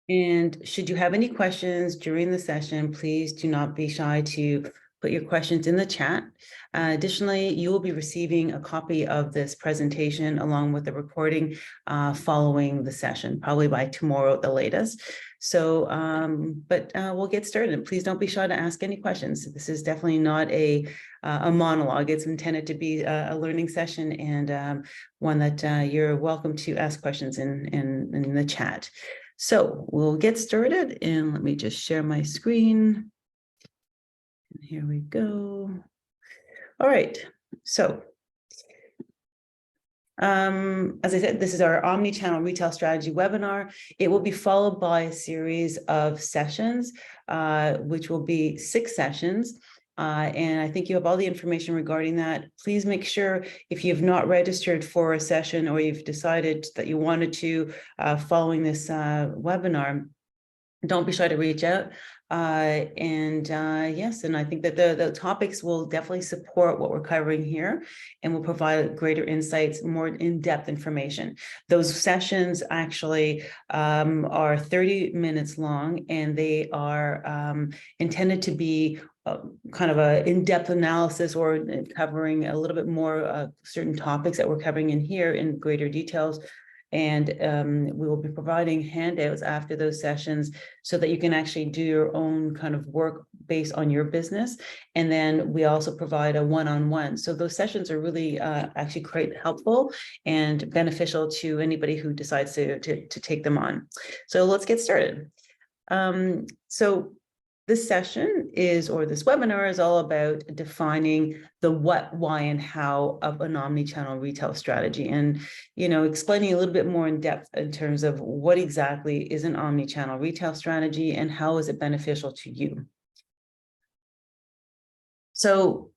And should you have any questions during the session, please do not be shy to put your questions in the chat. Additionally, you will be receiving a copy of this presentation along with the recording following the session, probably by tomorrow at the latest. So, we'll get started. Please don't be shy to ask any questions. This is definitely not a monologue. It's intended to be a learning session, and one that you're welcome to ask questions in the chat. So we'll get started, and let me just share my screen. And here we go. All right. So as I said, this is our omni-channel retail strategy webinar. It will be followed by a series of sessions, which will be 6 sessions. And I think you have all the information regarding that. Please make sure, if you have not registered for a session or you've decided that you wanted to following this webinar, don't be shy to reach out. Yes, and I think that the topics will definitely support what we're covering here and will provide greater insights, more in-depth information. Those sessions actually are 30 minutes long, and they are intended to be kind of a in-depth analysis or covering a little bit more certain topics that we're covering in here in greater details. And we will be providing handouts after those sessions so that you can actually do your own kind of work based on your business. And then we also provide a one-on-one. So those sessions are really actually quite helpful and beneficial to anybody who decides to take them on. So let's get started. So this session or this webinar is all about defining the what, why, and how of an omni-channel retail strategy, and explaining a little bit more in depth in terms of what exactly is an omni-channel retail strategy and how is it beneficial to you. So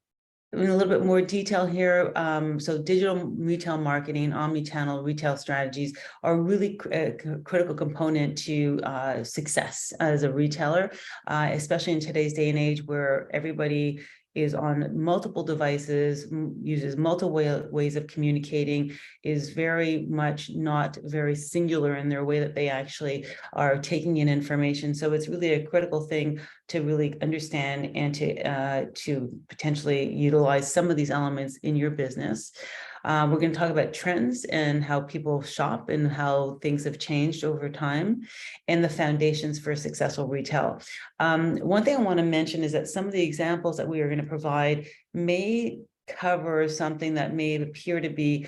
in a little bit more detail here, so digital retail marketing, omni-channel retail strategies are really a critical component to success as a retailer, especially in today's day and age where everybody is on multiple devices, uses multiple ways of communicating, is very much not very singular in their way that they actually are taking in information. So it's really a critical thing to really understand and to potentially utilize some of these elements in your business. We're going to talk about trends and how people shop and how things have changed over time and the foundations for successful retail. One thing I want to mention is that some of the examples that we are going to provide may cover something that may appear to be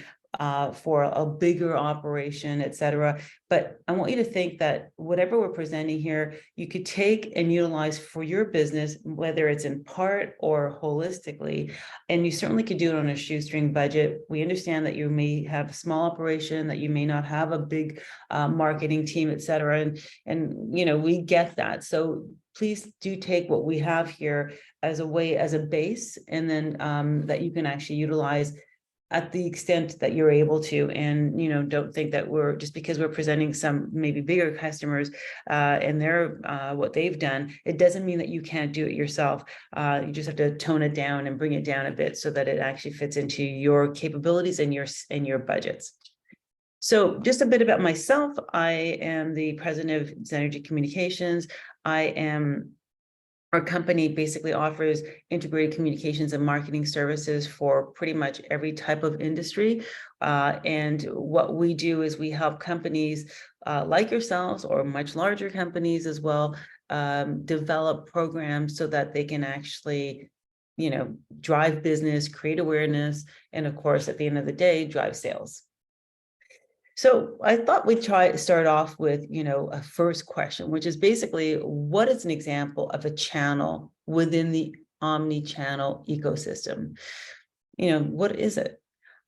for a bigger operation, et cetera. But I want you to think that whatever we're presenting here, you could take and utilize for your business, whether it's in part or holistically, and you certainly could do it on a shoestring budget. We understand that you may have a small operation, that you may not have a big marketing team, et cetera. And we get that. So please do take what we have here as a base, and then that you can actually utilize at the extent that you're able to. And don't think that we're just because we're presenting some maybe bigger customers and they're what they've done, it doesn't mean that you can't do it yourself. You just have to tone it down and bring it down a bit so that it actually fits into your capabilities and your budgets. So just a bit about myself. I am the president of Zenergy Communications. Our company basically offers integrated communications and marketing services for pretty much every type of industry. And what we do is we help companies like yourselves or much larger companies as well develop programs so that they can actually, drive business, create awareness, and of course, at the end of the day, drive sales. So I thought we'd start off with, a first question, which is basically, what is an example of a channel within the omni-channel ecosystem? What is it?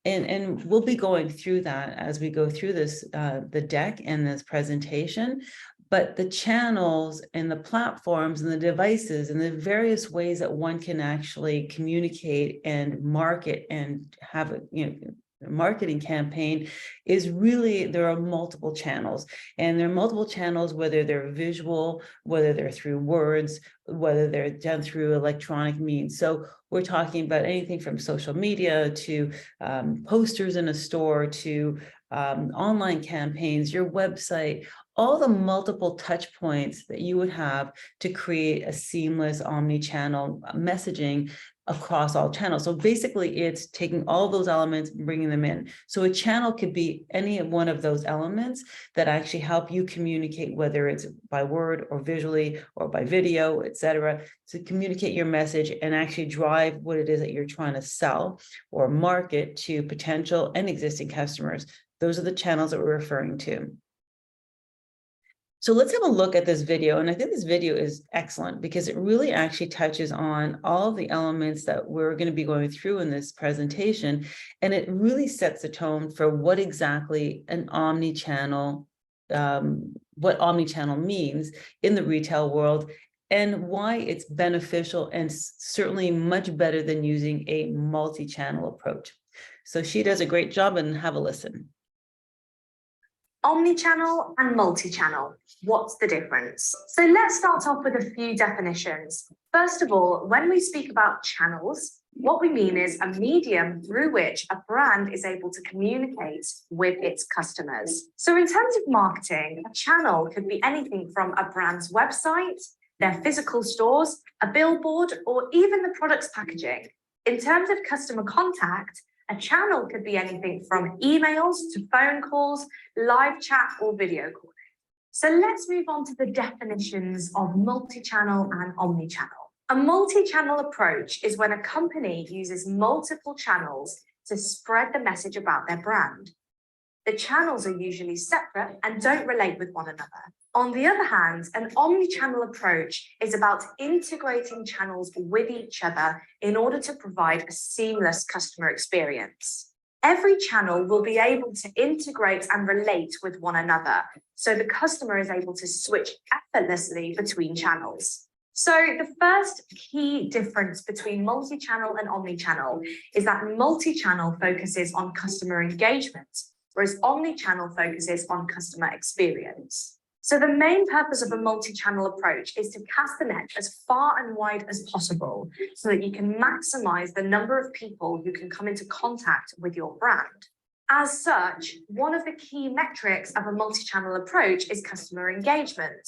And we'll be going through that as we go through this, the deck and this presentation. But the channels and the platforms and the devices and the various ways that one can actually communicate and market and have a, marketing campaign is really, there are multiple channels, and there are multiple channels, whether they're visual, whether they're through words, whether they're done through electronic means. So we're talking about anything from social media to posters in a store to online campaigns, your website, all the multiple touch points that you would have to create a seamless omni-channel messaging across all channels. So basically it's taking all those elements and bringing them in. So a channel could be any one of those elements that actually help you communicate, whether it's by word or visually or by video, etc., to communicate your message and actually drive what it is that you're trying to sell or market to potential and existing customers. Those are the channels that we're referring to. So let's have a look at this video. And I think this video is excellent because it really actually touches on all of the elements that we're going to be going through in this presentation. And it really sets the tone for what exactly an omni-channel, what omni-channel means in the retail world and why it's beneficial and certainly much better than using a multi-channel approach. So she does a great job, and have a listen. Omni-channel and multi-channel, what's the difference? So let's start off with a few definitions. First of all, when we speak about channels, what we mean is a medium through which a brand is able to communicate with its customers. So in terms of marketing, a channel could be anything from a brand's website, their physical stores, a billboard, or even the product's packaging. In terms of customer contact, a channel could be anything from emails to phone calls, live chat, or video calling. So let's move on to the definitions of multi-channel and omni-channel. A multi-channel approach is when a company uses multiple channels to spread the message about their brand. The channels are usually separate and don't relate with one another. On the other hand, an omni-channel approach is about integrating channels with each other in order to provide a seamless customer experience. Every channel will be able to integrate and relate with one another, so the customer is able to switch effortlessly between channels. So the first key difference between multi-channel and omni-channel is that multi-channel focuses on customer engagement, whereas omni-channel focuses on customer experience. So the main purpose of a multi-channel approach is to cast the net as far and wide as possible so that you can maximize the number of people who can come into contact with your brand. As such, one of the key metrics of a multi-channel approach is customer engagement.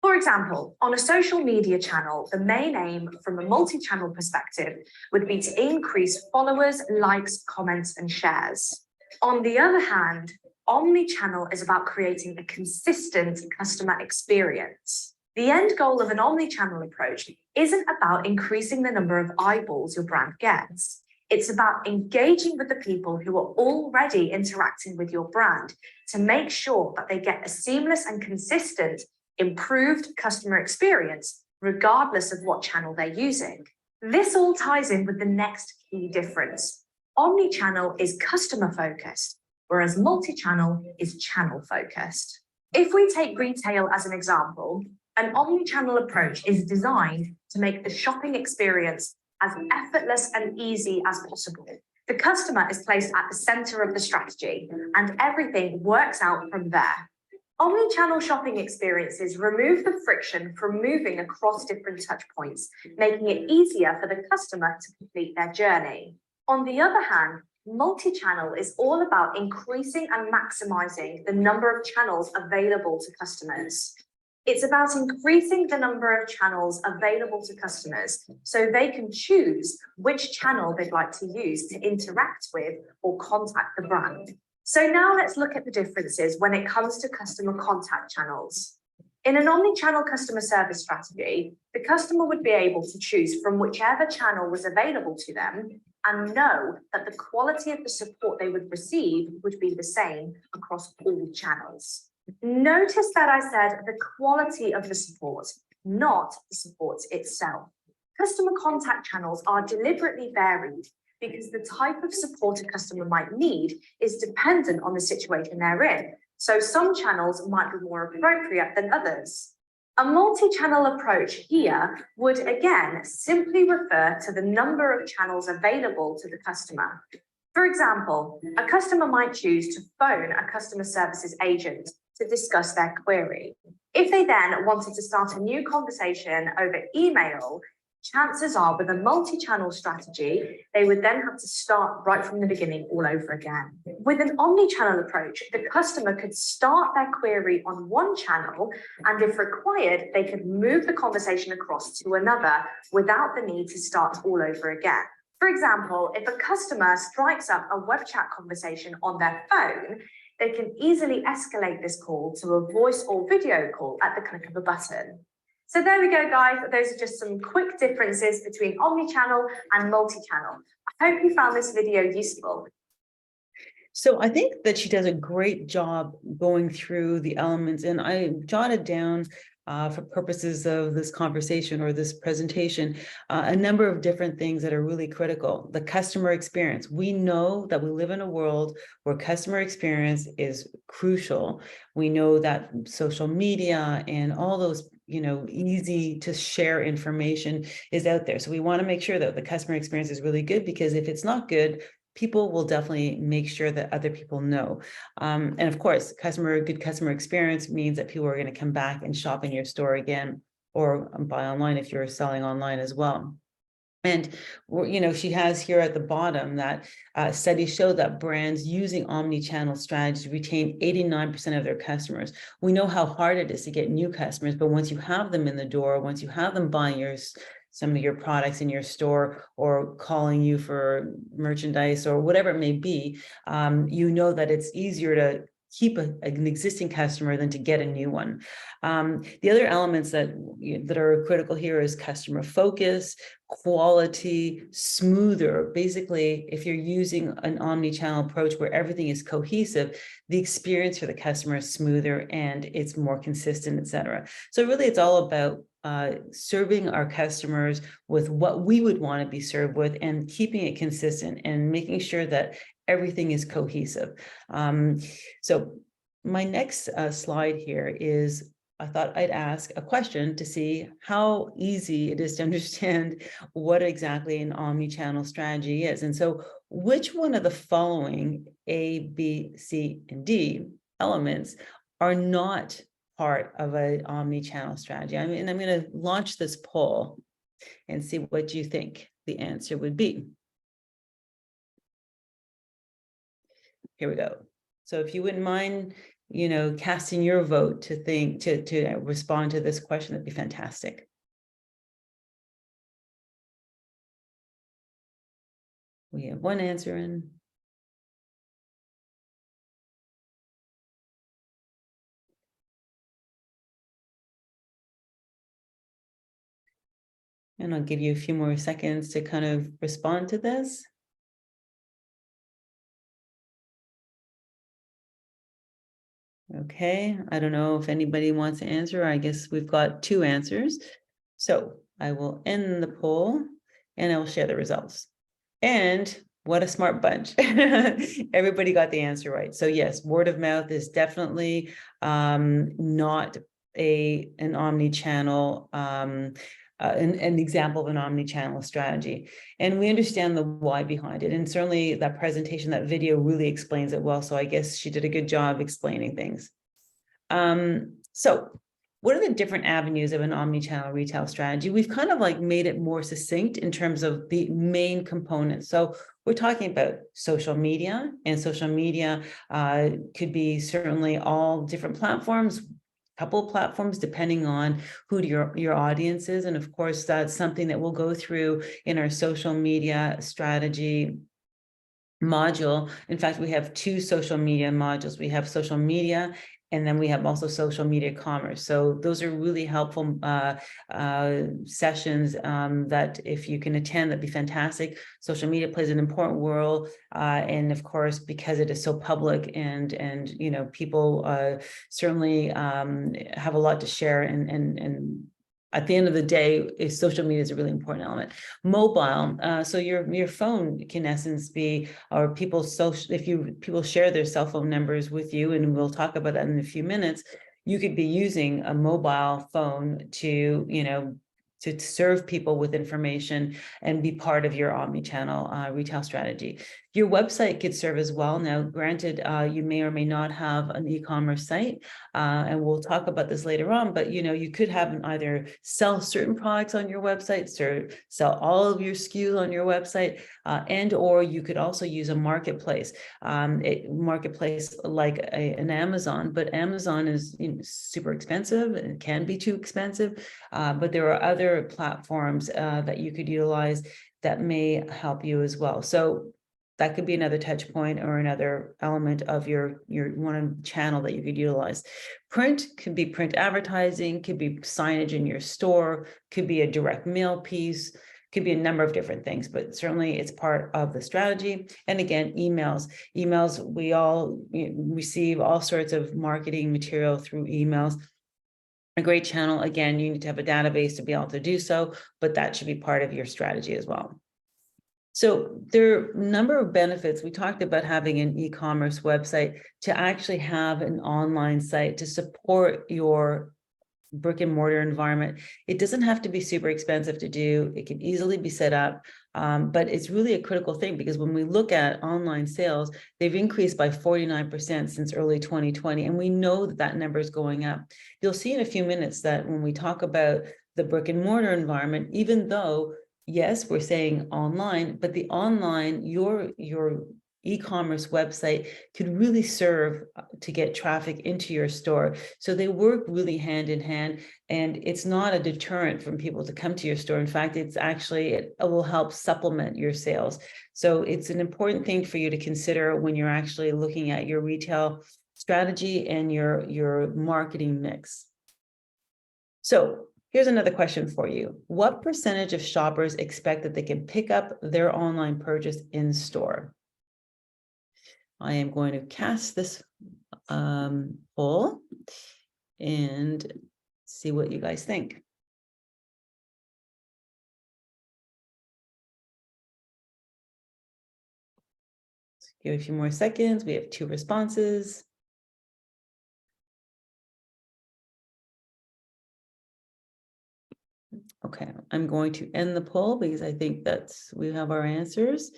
For example, on a social media channel, the main aim from a multi-channel perspective would be to increase followers, likes, comments, and shares. On the other hand, omni-channel is about creating a consistent customer experience. The end goal of an omni-channel approach isn't about increasing the number of eyeballs your brand gets. It's about engaging with the people who are already interacting with your brand to make sure that they get a seamless and consistent, improved customer experience, regardless of what channel they're using. This all ties in with the next key difference. Omni-channel is customer-focused, whereas multi-channel is channel-focused. If we take retail as an example, an omni-channel approach is designed to make the shopping experience as effortless and easy as possible. The customer is placed at the center of the strategy, and everything works out from there. Omni-channel shopping experiences remove the friction from moving across different touchpoints, making it easier for the customer to complete their journey. On the other hand, multi-channel is all about increasing and maximizing the number of channels available to customers. It's about increasing the number of channels available to customers so they can choose which channel they'd like to use to interact with or contact the brand. So now let's look at the differences when it comes to customer contact channels. In an omni-channel customer service strategy, the customer would be able to choose from whichever channel was available to them and know that the quality of the support they would receive would be the same across all channels. Notice that I said the quality of the support, not the support itself. Customer contact channels are deliberately varied because the type of support a customer might need is dependent on the situation they're in. So some channels might be more appropriate than others. A multi-channel approach here would again simply refer to the number of channels available to the customer. For example, a customer might choose to phone a customer services agent to discuss their query. If they then wanted to start a new conversation over email, chances are with a multi-channel strategy, they would then have to start right from the beginning all over again. With an omni-channel approach, the customer could start their query on one channel, and if required, they could move the conversation across to another without the need to start all over again. For example, if a customer strikes up a web chat conversation on their phone, they can easily escalate this call to a voice or video call at the click of a button. So there we go, guys. Those are just some quick differences between omni-channel and multi-channel. I hope you found this video useful. So I think that she does a great job going through the elements, and I jotted down for purposes of this conversation or this presentation, a number of different things that are really critical. The customer experience. We know that we live in a world where customer experience is crucial. We know that social media and all those easy to share information is out there. So we want to make sure that the customer experience is really good, because if it's not good, people will definitely make sure that other people know. And of course, good customer experience means that people are going to come back and shop in your store again, or buy online if you're selling online as well. And, she has here at the bottom that studies show that brands using omni-channel strategies retain 89% of their customers. We know how hard it is to get new customers, but once you have them in the door, once you have them buying some of your products in your store or calling you for merchandise or whatever it may be, that it's easier to keep an existing customer than to get a new one. The other elements that are critical here is customer focus, quality, smoother. Basically, if you're using an omni-channel approach where everything is cohesive, the experience for the customer is smoother and it's more consistent, etc. So really, it's all about serving our customers with what we would want to be served with and keeping it consistent and making sure that everything is cohesive. So my next slide here is, I thought I'd ask a question to see how easy it is to understand what exactly an omni-channel strategy is. And so which one of the following A, B, C, and D elements are not part of an omni-channel strategy? I'm going to launch this poll and see what you think the answer would be. Here we go. So if you wouldn't mind, casting your vote to respond to this question, that'd be fantastic. We have one answer in. And I'll give you a few more seconds to kind of respond to this. Okay, I don't know if anybody wants to answer. I guess we've got two answers. So I will end the poll and I will share the results. And what a smart bunch. Everybody got the answer right. So yes, word of mouth is definitely not an omni-channel, an example of an omni-channel strategy. And we understand the why behind it. And certainly that presentation, that video really explains it well. So I guess she did a good job explaining things. So what are the different avenues of an omni-channel retail strategy? We've kind of made it more succinct in terms of the main components. So we're talking about social media, and social media could be certainly all different platforms, couple of platforms depending on who your audience is. And of course, that's something that we'll go through in our social media strategy module. In fact, we have two social media modules. We have social media, and then we have also social media commerce. So those are really helpful sessions that if you can attend, that'd be fantastic. Social media plays an important role. And of course, because it is so public and people certainly have a lot to share, and at the end of the day, social media is a really important element. Mobile, so your phone can in essence be, or people share their cell phone numbers with you, and we'll talk about that in a few minutes. You could be using a mobile phone to serve people with information and be part of your omni-channel retail strategy. Your website could serve as well. Now, granted, you may or may not have an e-commerce site, and we'll talk about this later on, but you could have either sell certain products on your website, or sell all of your SKUs on your website, and or you could also use a marketplace, like an Amazon, but Amazon is super expensive and it can be too expensive, but there are other platforms that you could utilize that may help you as well. So that could be another touch point or another element of your one channel that you could utilize. Print could be print advertising, could be signage in your store, could be a direct mail piece, could be a number of different things, but certainly it's part of the strategy. And again, emails, we all receive all sorts of marketing material through emails. A great channel, again, you need to have a database to be able to do so, but that should be part of your strategy as well. So there are a number of benefits. We talked about having an e-commerce website to actually have an online site to support your brick and mortar environment. It doesn't have to be super expensive to do. It can easily be set up, but it's really a critical thing because when we look at online sales, they've increased by 49% since early 2020, and we know that that number is going up. You'll see in a few minutes that when we talk about the brick and mortar environment, even though yes, we're saying online, but the online, your e-commerce website could really serve to get traffic into your store. So they work really hand in hand, and it's not a deterrent from people to come to your store. In fact, it's actually, it will help supplement your sales. So it's an important thing for you to consider when you're actually looking at your retail strategy and your marketing mix. So here's another question for you. What percentage of shoppers expect that they can pick up their online purchase in store? I am going to cast this poll and see what you guys think. Give it a few more seconds. We have 2 responses. Okay, I'm going to end the poll because I think we have our answers.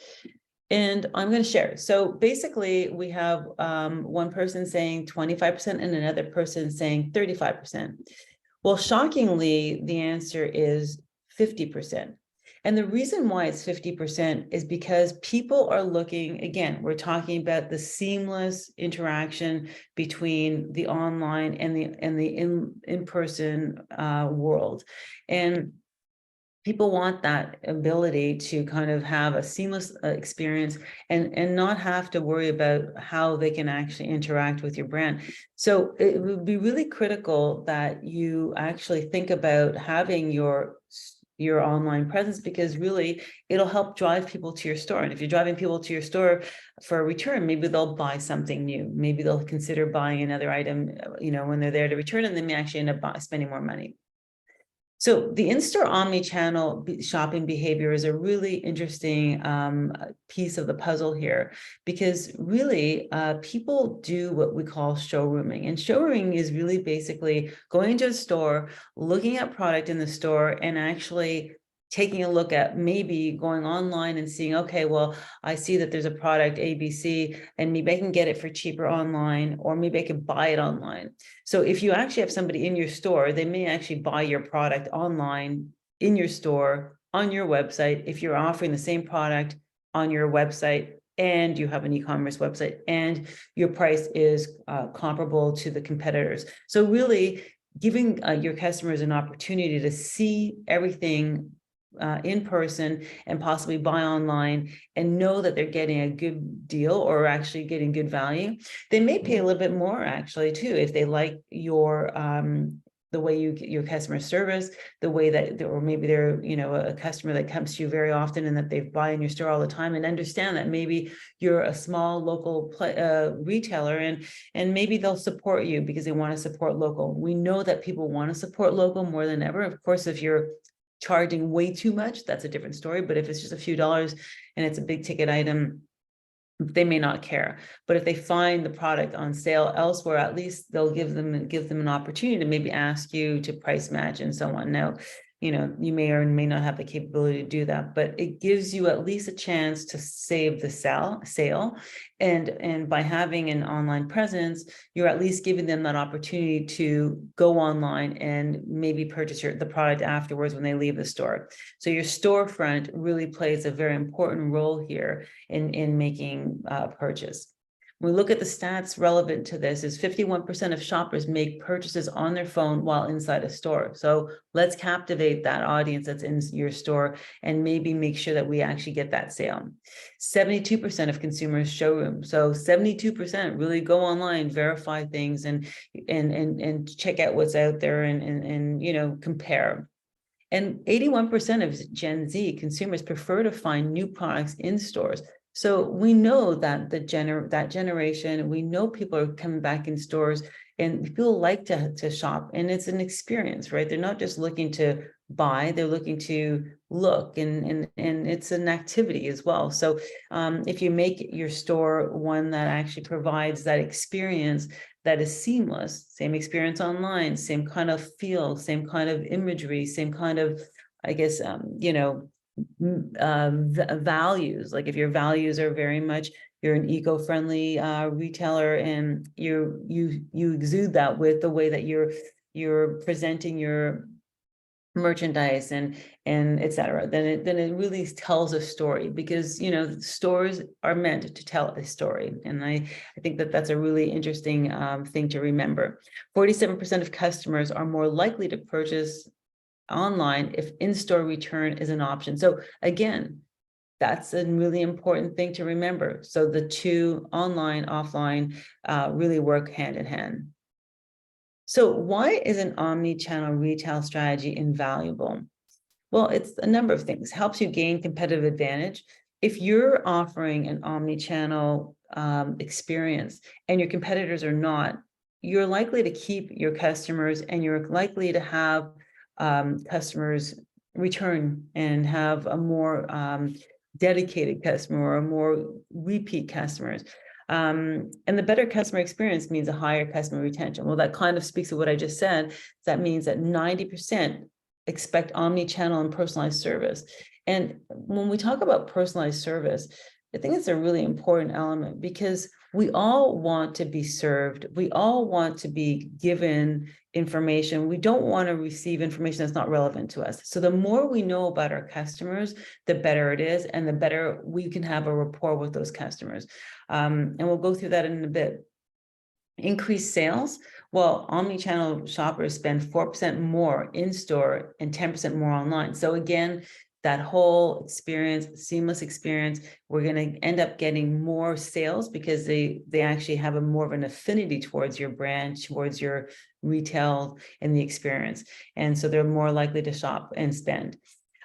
And I'm going to share. So basically, we have one person saying 25% and another person saying 35%. Well, shockingly, the answer is 50%. And the reason why it's 50% is because people are looking, again, we're talking about the seamless interaction between the online and the in-person world. And people want that ability to kind of have a seamless experience and not have to worry about how they can actually interact with your brand. So it would be really critical that you actually think about having your online presence, because really it'll help drive people to your store. And if you're driving people to your store for a return, maybe they'll buy something new. Maybe they'll consider buying another item, when they're there to return, and they may actually end up spending more money. So the in-store omni-channel shopping behavior is a really interesting piece of the puzzle here, because really people do what we call showrooming. And showrooming is really basically going into a store, looking at product in the store, and actually taking a look at maybe going online and seeing, okay, well, I see that there's a product ABC and maybe I can get it for cheaper online, or maybe I can buy it online. So if you actually have somebody in your store, they may actually buy your product online in your store, on your website, if you're offering the same product on your website and you have an e-commerce website and your price is comparable to the competitors. So really giving your customers an opportunity to see everything in person and possibly buy online and know that they're getting a good deal or actually getting good value. They may pay a little bit more actually too, if they like your the way you get your customer service, the way that, or maybe they're, a customer that comes to you very often and that they buy in your store all the time, and understand that maybe you're a small local retailer and maybe they'll support you because they want to support local. We know that people want to support local more than ever. Of course, if you're charging way too much, that's a different story. But if it's just a few dollars and it's a big ticket item, they may not care. But if they find the product on sale elsewhere, at least they'll give them an opportunity to maybe ask you to price match and so on. Now, you may or may not have the capability to do that, but it gives you at least a chance to save the sale. And by having an online presence, you're at least giving them that opportunity to go online and maybe purchase the product afterwards when they leave the store. So your storefront really plays a very important role here in making a purchase. When we look at the stats relevant to this, is 51% of shoppers make purchases on their phone while inside a store. So let's captivate that audience that's in your store and maybe make sure that we actually get that sale. 72% of consumers showroom. So 72% really go online, verify things, and check out what's out there and compare. And 81% of Gen Z consumers prefer to find new products in stores. So we know that that generation, we know people are coming back in stores and people like to shop, and it's an experience, right? They're not just looking to buy, they're looking to look, and it's an activity as well. So if you make your store one that actually provides that experience that is seamless, same experience online, same kind of feel, same kind of imagery, same kind of, I guess, values. Like if your values are very much, you're an eco-friendly retailer, and you exude that with the way that you're presenting your merchandise and etc., then it really tells a story, because stores are meant to tell a story. And I think that that's a really interesting thing to remember. 47% of customers are more likely to purchase online if in-store return is an option. So again, that's a really important thing to remember. So the two, online, offline, really work hand in hand. So why is an omni-channel retail strategy invaluable? Well, it's a number of things. Helps you gain competitive advantage. If you're offering an omni-channel experience and your competitors are not, you're likely to keep your customers, and you're likely to have customers return and have a more dedicated customer or more repeat customers. And the better customer experience means a higher customer retention. Well, that kind of speaks to what I just said. That means that 90% expect omni-channel and personalized service. And when we talk about personalized service, I think it's a really important element, because we all want to be served. We all want to be given information. We don't want to receive information that's not relevant to us. So the more we know about our customers, the better it is, and the better we can have a rapport with those customers. And we'll go through that in a bit. Increased sales. Well, omni-channel shoppers spend 4% more in store and 10% more online. So again, that whole experience, seamless experience, we're going to end up getting more sales, because they actually have a more of an affinity towards your brand, towards your retail and the experience. And so they're more likely to shop and spend.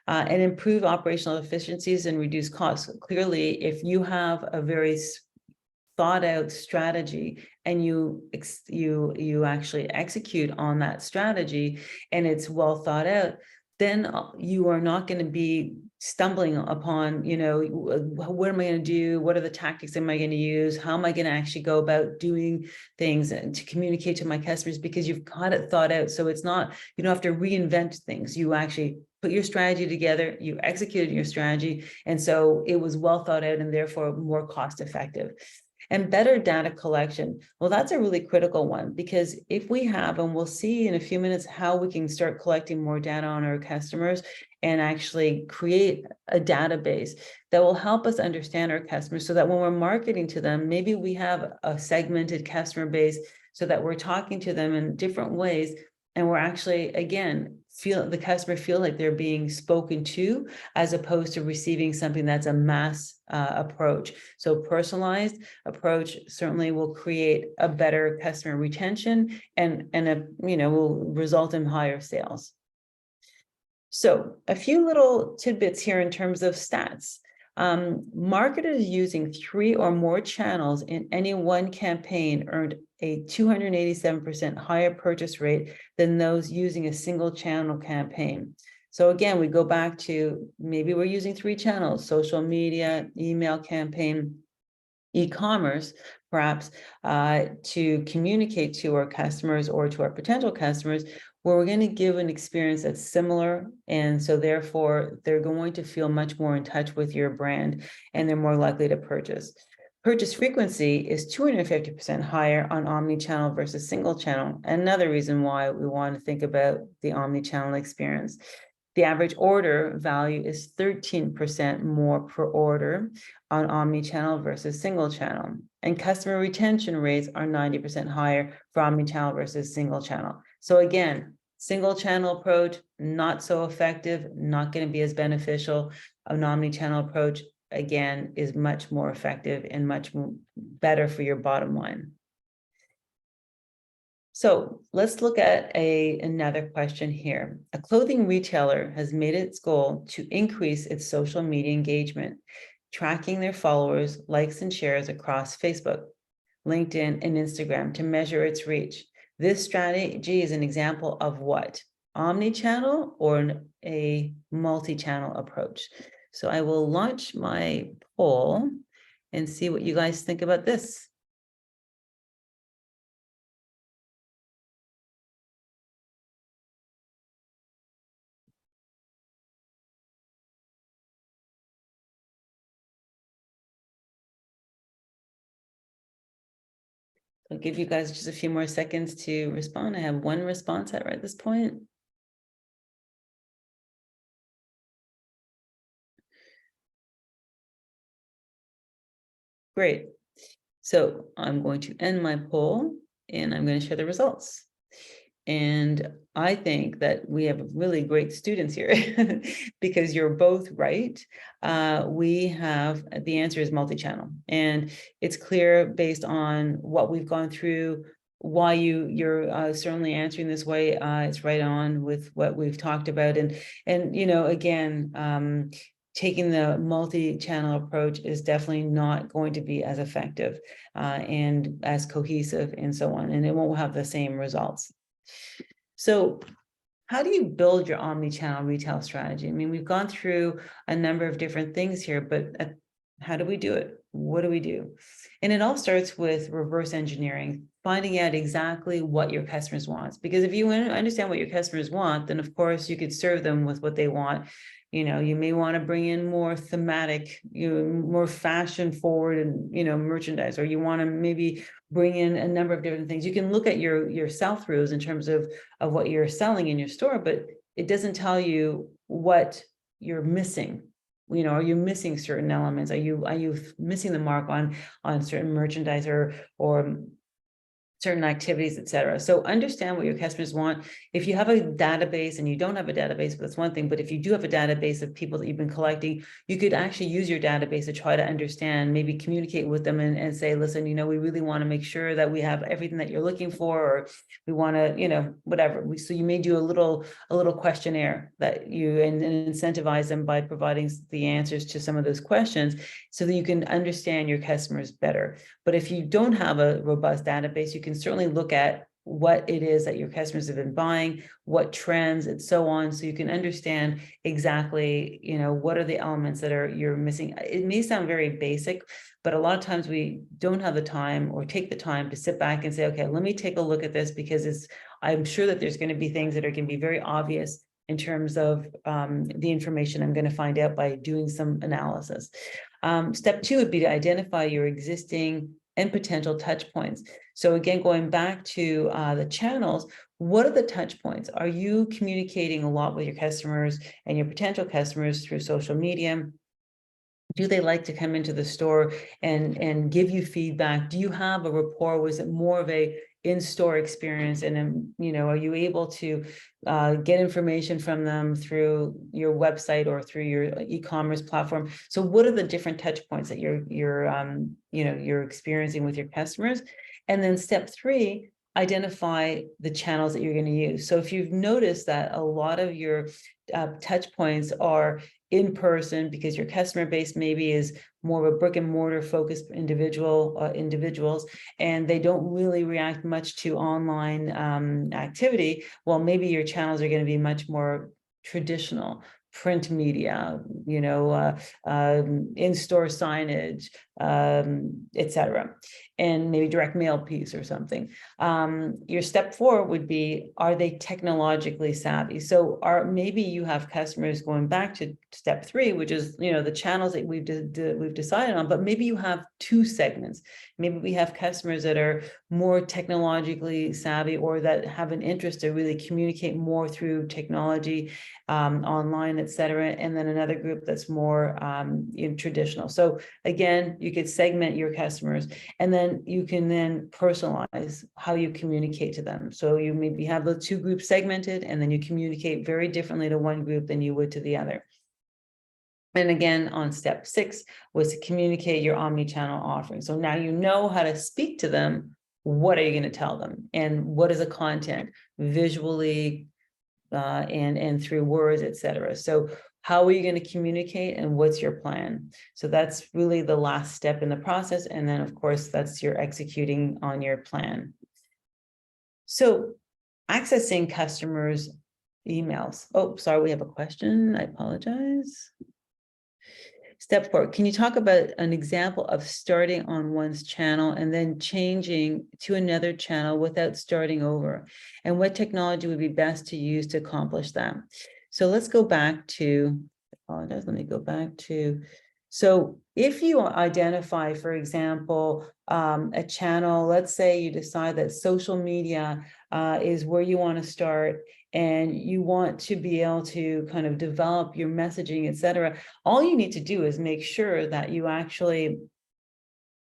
And improve operational efficiencies and reduce costs. Clearly, if you have a very thought out strategy and you actually execute on that strategy and it's well thought out, then you are not going to be stumbling upon, what am I going to do? What are the tactics am I going to use? How am I going to actually go about doing things and to communicate to my customers? Because you've got it thought out. So it's not, you don't have to reinvent things. You actually put your strategy together, you executed your strategy. And so it was well thought out and therefore more cost effective. And better data collection. Well, that's a really critical one, because if we have, and we'll see in a few minutes how we can start collecting more data on our customers and actually create a database that will help us understand our customers, so that when we're marketing to them, maybe we have a segmented customer base so that we're talking to them in different ways. And we're actually, again, the customer feel like they're being spoken to, as opposed to receiving something that's a mass approach. So personalized approach certainly will create a better customer retention and will result in higher sales. So a few little tidbits here in terms of stats. Marketers using 3 or more channels in any one campaign earned a 287% higher purchase rate than those using a single channel campaign. So again, we go back to, maybe we're using 3 channels: social media, email campaign, e-commerce, perhaps to communicate to our customers or to our potential customers, where we're going to give an experience that's similar. And so therefore, they're going to feel much more in touch with your brand, and they're more likely to purchase. Purchase frequency is 250% higher on omni-channel versus single channel. Another reason why we want to think about the omni-channel experience. The average order value is 13% more per order on omni-channel versus single channel. And customer retention rates are 90% higher for omni-channel versus single channel. So again, single channel approach, not so effective, not going to be as beneficial. An omni-channel approach, again, is much more effective and much better for your bottom line. So let's look at another question here. A clothing retailer has made its goal to increase its social media engagement, tracking their followers, likes, and shares across Facebook, LinkedIn, and Instagram to measure its reach. This strategy is an example of what? Omni-channel or a multi-channel approach? So I will launch my poll and see what you guys think about this. I'll give you guys just a few more seconds to respond. I have one response at this point. Great. So I'm going to end my poll and I'm going to share the results. And I think that we have really great students here because you're both right. We have, the answer is multi-channel, and it's clear based on what we've gone through, why you're certainly answering this way. It's right on with what we've talked about. And you know, again, taking the multi-channel approach is definitely not going to be as effective and as cohesive and so on, and it won't have the same results. So how do you build your omni-channel retail strategy? I mean, we've gone through a number of different things here, but how do we do it? What do we do? And it all starts with reverse engineering, finding out exactly what your customers want. Because if you understand what your customers want, then of course you could serve them with what they want. You know, you may want to bring in more thematic, more fashion forward and, merchandise, or you want to maybe bring in a number of different things. You can look at your sell-throughs in terms of what you're selling in your store, but it doesn't tell you what you're missing. Are you missing certain elements? Are you missing the mark on certain merchandise or certain activities, etc. So understand what your customers want. If you have a database, and you don't have a database, that's one thing, but if you do have a database of people that you've been collecting, you could actually use your database to try to understand, maybe communicate with them and say, listen, we really want to make sure that we have everything that you're looking for, or we want to, whatever. So you may do a little questionnaire that you and incentivize them by providing the answers to some of those questions so that you can understand your customers better. But if you don't have a robust database, you can certainly look at what it is that your customers have been buying, what trends, and so on, so you can understand exactly, what are the elements that you're missing. It may sound very basic, but a lot of times we don't have the time or take the time to sit back and say, okay, let me take a look at this, because I'm sure that there's going to be things that are going to be very obvious in terms of the information I'm going to find out by doing some analysis. Step 2 would be to identify your existing and potential touch points. So again, going back to the channels, what are the touch points? Are you communicating a lot with your customers and your potential customers through social media? Do they like to come into the store and give you feedback? Do you have a rapport? Was it more of a in-store experience? And then, are you able to get information from them through your website or through your e-commerce platform? So what are the different touch points that you're experiencing with your customers? And then step 3, identify the channels that you're going to use. So if you've noticed that a lot of your touch points are in person, because your customer base maybe is more of a brick and mortar focused individuals, and they don't really react much to online activity, well, maybe your channels are going to be much more traditional, print media, in-store signage, etc. and maybe direct mail piece or something. Your step 4 would be, are they technologically savvy? So maybe you have customers going back to step 3, which is, the channels that we've decided on, but maybe you have 2 segments. Maybe we have customers that are more technologically savvy, or that have an interest to really communicate more through technology, online, et cetera. And then another group that's more traditional. So again, you could segment your customers, and then you can then personalize how you communicate to them. So you maybe have the 2 groups segmented, and then you communicate very differently to one group than you would to the other. And again, on step 6 was to communicate your omni-channel offering. So now you know how to speak to them. What are you going to tell them? And what is the content visually, and through words, et cetera. So how are you going to communicate, and what's your plan? So that's really the last step in the process. And then, of course, that's your executing on your plan. So accessing customers' emails. Oh, sorry, we have a question. I apologize. Step 4, can you talk about an example of starting on one's channel and then changing to another channel without starting over? And what technology would be best to use to accomplish that? So let's go back to, let me go back to, so if you identify, for example, a channel, let's say you decide that social media is where you want to start, and you want to be able to kind of develop your messaging, et cetera, all you need to do is make sure that you actually,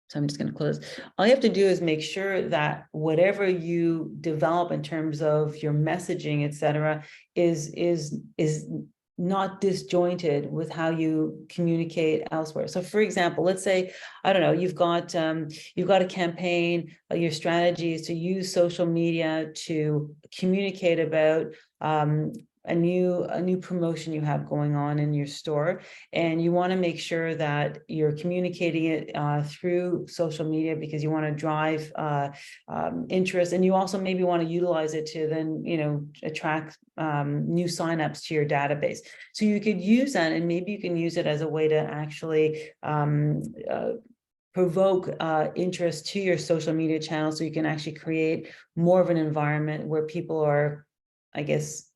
so I'm just going to close. All you have to do is make sure that whatever you develop in terms of your messaging, et cetera, is not disjointed with how you communicate elsewhere. So for example, let's say, I don't know, you've got a campaign, your strategy is to use social media to communicate about a new promotion you have going on in your store, and you want to make sure that you're communicating it through social media because you want to drive interest, and you also maybe want to utilize it to then attract new signups to your database. So you could use that, and maybe you can use it as a way to actually provoke interest to your social media channel, so you can actually create more of an environment where people are, I guess,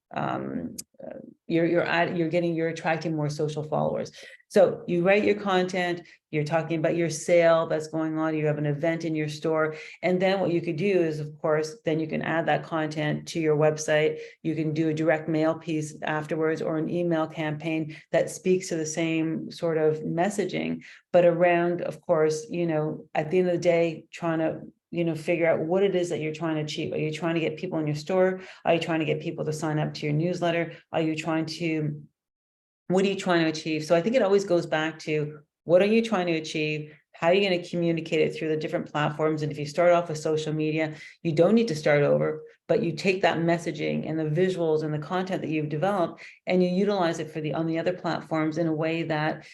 you're attracting more social followers. So you write your content, you're talking about your sale that's going on, you have an event in your store, and then what you could do is, of course, then you can add that content to your website. You can do a direct mail piece afterwards, or an email campaign that speaks to the same sort of messaging, but around, of course, at the end of the day, trying to figure out what it is that you're trying to achieve. Are you trying to get people in your store? Are you trying to get people to sign up to your newsletter? What are you trying to achieve? So I think it always goes back to, what are you trying to achieve? How are you going to communicate it through the different platforms? And if you start off with social media, you don't need to start over, but you take that messaging and the visuals and the content that you've developed, and you utilize it on the other platforms in a way that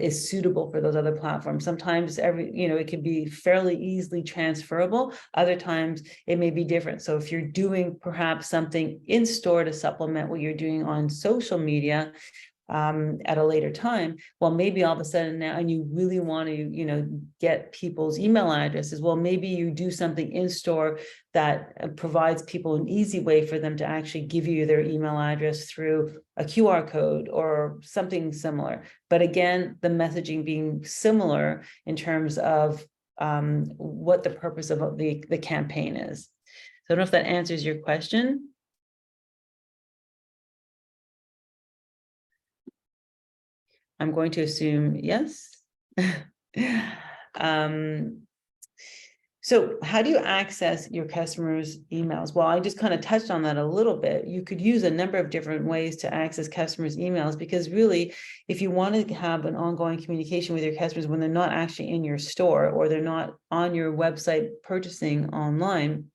is suitable for those other platforms. Sometimes it can be fairly easily transferable. Other times it may be different. So if you're doing perhaps something in store to supplement what you're doing on social media, at a later time, well, maybe all of a sudden now, and you really want to, get people's email addresses, well, maybe you do something in store that provides people an easy way for them to actually give you their email address through a QR code or something similar. But again, the messaging being similar in terms of what the purpose of the campaign is. So I don't know if that answers your question. I'm going to assume yes. So how do you access your customers' emails? Well, I just kind of touched on that a little bit. You could use a number of different ways to access customers' emails, because really, if you want to have an ongoing communication with your customers when they're not actually in your store, or they're not on your website purchasing online,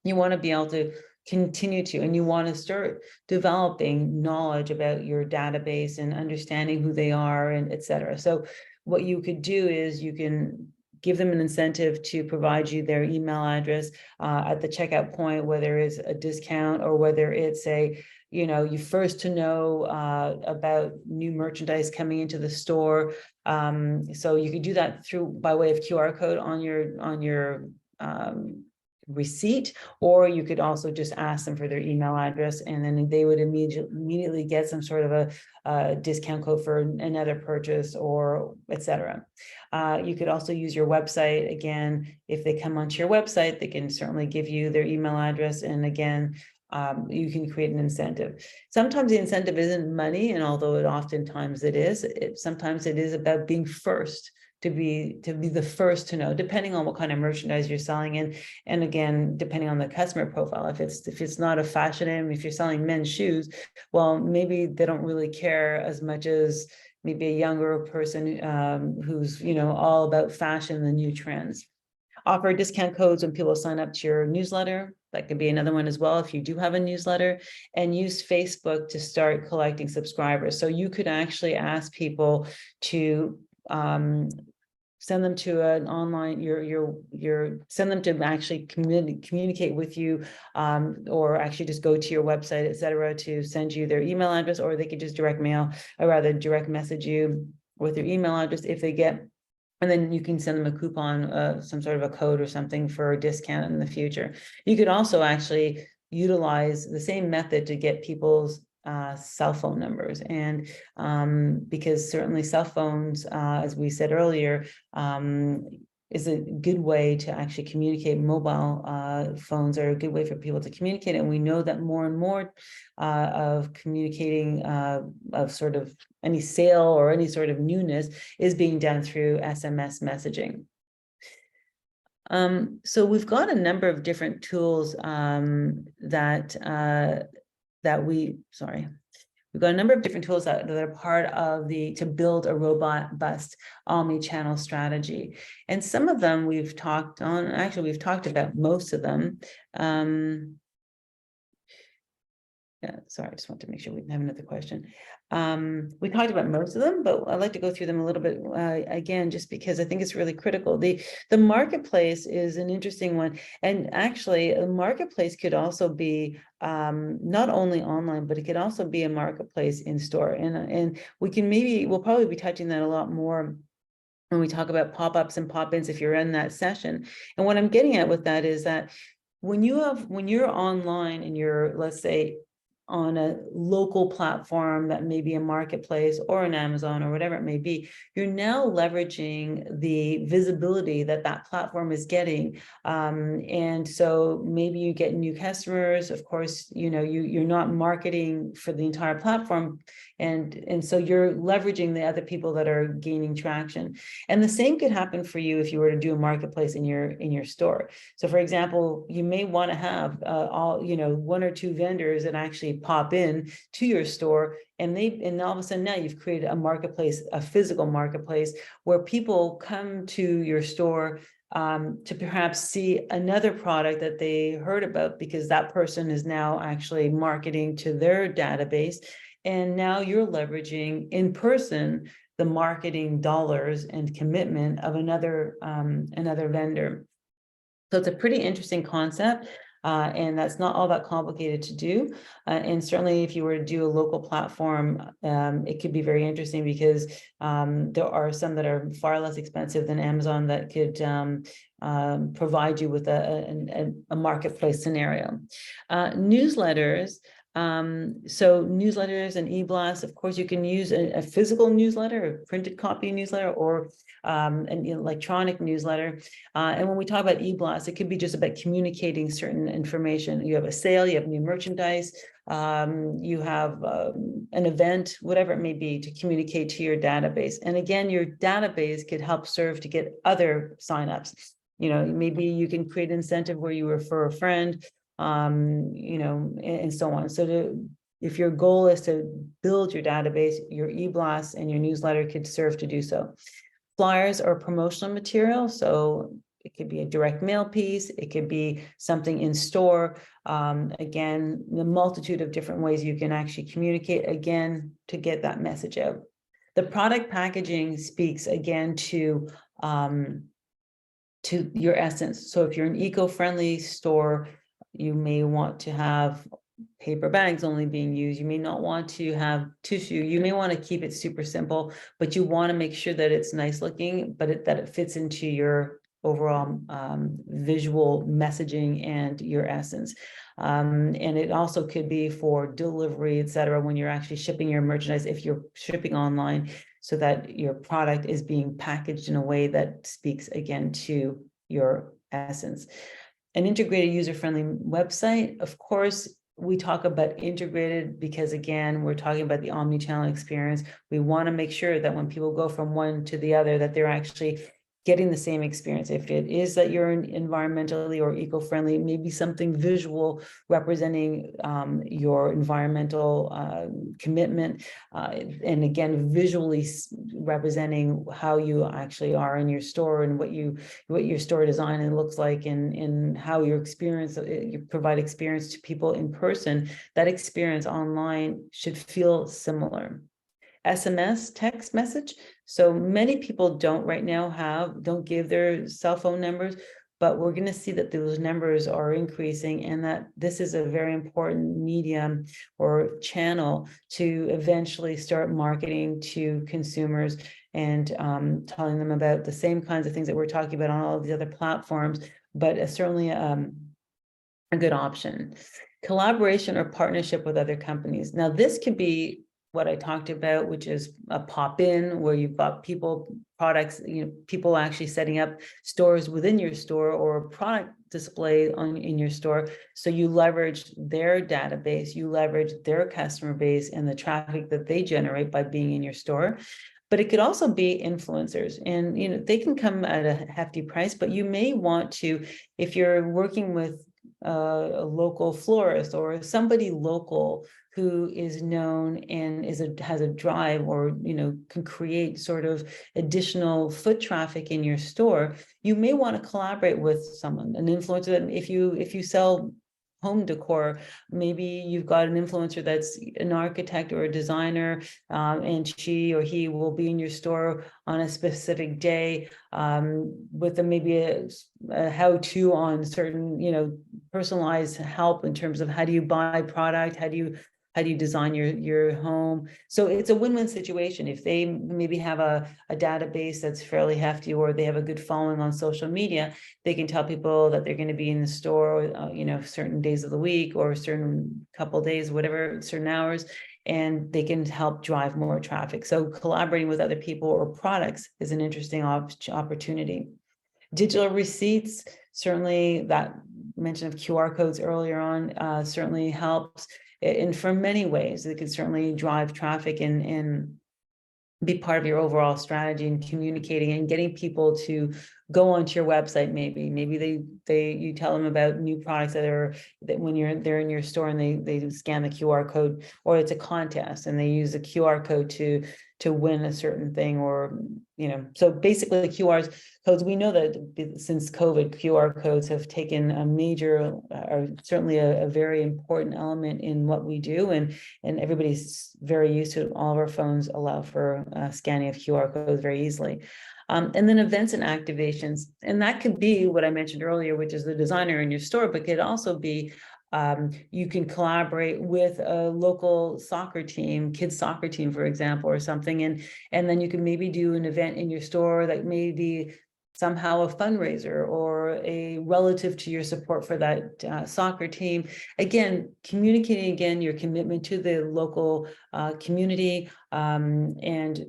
you want to be able to continue to, and you want to start developing knowledge about your database and understanding who they are, and et cetera. So what you could do is you can give them an incentive to provide you their email address at the checkout point, whether it's a discount or whether it's you first to know about new merchandise coming into the store. So you could do that by way of QR code on your receipt, or you could also just ask them for their email address, and then they would immediately get some sort of a discount code for another purchase, or etc. You could also use your website. Again, if they come onto your website, they can certainly give you their email address, and again, you can create an incentive. Sometimes the incentive isn't money, and although it oftentimes it is, sometimes it is about being first, to be the first to know, depending on what kind of merchandise you're selling in, and again, depending on the customer profile. If it's not a fashion item, if you're selling men's shoes, well, maybe they don't really care as much as maybe a younger person who's all about fashion, the new trends. Offer discount codes when people sign up to your newsletter. That could be another one as well if you do have a newsletter. And use Facebook to start collecting subscribers. So you could actually ask people to send them to an online, send them to actually communicate with you, or actually just go to your website, etc., to send you their email address, or they could just direct mail, or rather direct message you with their email address if they get. And then you can send them a coupon, some sort of a code or something for a discount in the future. You could also actually utilize the same method to get people's cell phone numbers. And because certainly cell phones, as we said earlier, is a good way to actually communicate. Mobile phones are a good way for people to communicate. And we know that more and more of communicating of sort of any sale or any sort of newness is being done through SMS messaging. So we've got a number of different tools we've got a number of different tools that are part of to build a robust omni-channel strategy. And some of them we've talked on, actually we've talked about most of them. Yeah, sorry, I just want to make sure we have another question. We talked about most of them, but I'd like to go through them a little bit again, just because I think it's really critical. The marketplace is an interesting one. And actually, a marketplace could also be not only online, but it could also be a marketplace in store. And we'll probably be touching that a lot more when we talk about pop-ups and pop-ins if you're in that session. And what I'm getting at with that is that when you're online and you're, let's say, on a local platform that may be a marketplace or an Amazon or whatever it may be, you're now leveraging the visibility that platform is getting. And so maybe you get new customers. Of course, you're not marketing for the entire platform. And so you're leveraging the other people that are gaining traction. And the same could happen for you if you were to do a marketplace in your store. So for example, you may want to have one or two vendors that actually pop in to your store, and all of a sudden now you've created a marketplace, a physical marketplace, where people come to your store to perhaps see another product that they heard about, because that person is now actually marketing to their database. And now you're leveraging in person the marketing dollars and commitment of another vendor. So it's a pretty interesting concept. And that's not all that complicated to do. And certainly if you were to do a local platform, it could be very interesting, because there are some that are far less expensive than Amazon that could provide you with a marketplace scenario. Newsletters. So newsletters and e-blasts, of course, you can use a physical newsletter, a printed copy newsletter, or an electronic newsletter. And when we talk about e-blasts, it could be just about communicating certain information. You have a sale, you have new merchandise, you have an event, whatever it may be, to communicate to your database. And again, your database could help serve to get other signups. Maybe you can create an incentive where you refer a friend, and so on. So if your goal is to build your database, your e-blast and your newsletter could serve to do so. Flyers or promotional material. So it could be a direct mail piece. It could be something in store. Again, the multitude of different ways you can actually communicate, again, to get that message out. The product packaging speaks again to to your essence. So if you're an eco-friendly store, you may want to have paper bags only being used. You may not want to have tissue. You may want to keep it super simple, but you want to make sure that it's nice looking, but that it fits into your overall visual messaging and your essence. And it also could be for delivery, etc., when you're actually shipping your merchandise, if you're shipping online, so that your product is being packaged in a way that speaks again to your essence. An integrated user-friendly website, of course, we talk about integrated because, again, we're talking about the omni-channel experience. We want to make sure that when people go from one to the other, that they're actually getting the same experience. If it is that you're environmentally or eco-friendly, maybe something visual representing your environmental commitment, and again, visually representing how you actually are in your store and what your store design looks like, and how your experience, you provide experience to people in person. That experience online should feel similar. SMS, text message. So many people don't give their cell phone numbers, but we're going to see that those numbers are increasing, and that this is a very important medium or channel to eventually start marketing to consumers and telling them about the same kinds of things that we're talking about on all of the other platforms, but certainly a good option. Collaboration or partnership with other companies. Now, this could be what I talked about, which is a pop-in, where you've got products, people actually setting up stores within your store, or a product display in your store. So you leverage their database, you leverage their customer base and the traffic that they generate by being in your store. But it could also be influencers, and they can come at a hefty price, but you may want to, if you're working with a local florist or somebody local who is known and has a drive, or can create sort of additional foot traffic in your store, you may want to collaborate with someone, an influencer. That if you sell home decor, maybe you've got an influencer that's an architect or a designer, and she or he will be in your store on a specific day, with maybe a how-to on certain, personalized help in terms of how do you buy product, how do you design your home. So it's a win-win situation. If they maybe have a database that's fairly hefty, or they have a good following on social media, they can tell people that they're going to be in the store, certain days of the week, or certain couple days, whatever, certain hours, and they can help drive more traffic. So collaborating with other people or products is an interesting opportunity. Digital receipts, certainly that mention of QR codes earlier on, certainly helps. And for many ways, it can certainly drive traffic and be part of your overall strategy in communicating and getting people to go onto your website. Maybe you tell them about new products that when they're in your store, and they scan the QR code, or it's a contest and they use the QR code to win a certain thing, or so basically QR codes, we know that since COVID, QR codes have taken a major, or certainly a very important element in what we do, and everybody's very used to it. All of our phones allow for scanning of QR codes very easily. And then events and activations, and that could be what I mentioned earlier, which is the designer in your store, but could also be you can collaborate with a local soccer team, kids soccer team, for example, or something, and then you can maybe do an event in your store that may be somehow a fundraiser or a relative to your support for that soccer team. Again, communicating your commitment to the local community, and